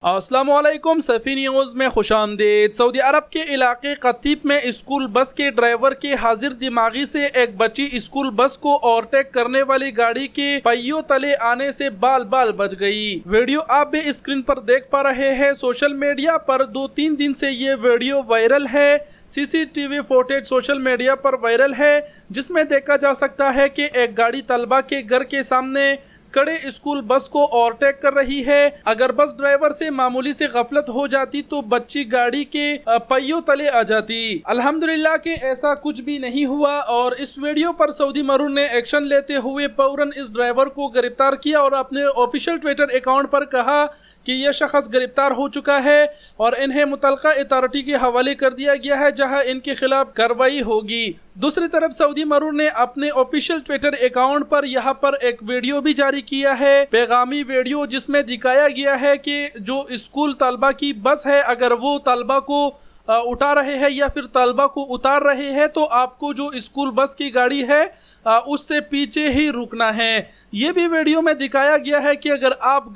अस्सलाम वालेकुम। सफ़ी न्यूज़ में खुशामदीद। सऊदी अरब के इलाके कतीब में स्कूल बस के ड्राइवर के हाजिर दिमागी से एक बच्ची स्कूल बस को ओवरटेक करने वाली गाड़ी के पहियों तले आने से बाल बाल बच गई। वीडियो आप भी स्क्रीन पर देख पा रहे हैं। सोशल मीडिया पर 2-3 दिन से ये वीडियो वायरल है। सीसीटीवी फुटेज सोशल मीडिया पर वायरल है, जिसमें देखा जा सकता है कि एक गाड़ी तलबा के घर के सामने खड़े स्कूल बस को ओवरटेक कर रही है। अगर बस ड्राइवर से मामूली से गफलत हो जाती तो बच्ची गाड़ी के पहियों तले आ जाती। अल्हम्दुलिल्लाह कि ऐसा कुछ भी नहीं हुआ और इस वीडियो पर सऊदी मरून ने एक्शन लेते हुए फौरन इस ड्राइवर को गिरफ्तार किया और अपने ऑफिशियल ट्विटर अकाउंट पर कहा कि यह शख्स गिरफ्तार हो चुका है और इन्हें मुतलका अथॉरिटी के हवाले कर दिया गया है, जहां इनके खिलाफ कार्रवाई होगी। दूसरी तरफ सऊदी मरून ने अपने ऑफिशियल ट्विटर अकाउंट पर यहाँ पर एक वीडियो भी जारी किया है, पैगामी वीडियो, जिसमें दिखाया गया है कि जो स्कूल तलबा की बस है, अगर वो तलबा को उठा रहे हैं या फिर तलबा को उतार रहे हैं तो आपको जो स्कूल बस की गाड़ी है उससे पीछे ही रुकना है। ये भी वीडियो में दिखाया गया है कि अगर आप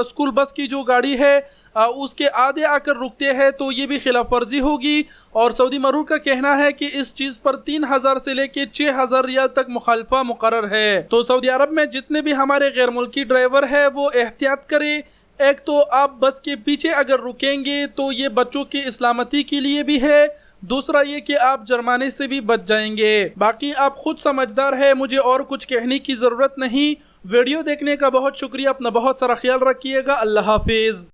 स्कूल बस की जो गाड़ी है उसके आगे आकर रुकते हैं तो ये भी खिलाफ वर्जी होगी। और सऊदी मरून का कहना है कि इस चीज़ पर 3000 से लेकर 6000 रियाल तक मुखालफा मुकर्रर है। तो सऊदी अरब में जितने भी हमारे गैर मुल्की ड्राइवर है वो एहतियात करें। एक तो आप बस के पीछे अगर रुकेंगे तो ये बच्चों की इस्लामती के लिए भी है, दूसरा ये कि आप जुर्माने से भी बच जाएंगे। बाकी आप खुद समझदार है, मुझे और कुछ कहने की ज़रूरत नहीं। वीडियो देखने का बहुत शुक्रिया। अपना बहुत सारा ख्याल रखिएगा। अल्लाह हाफिज़।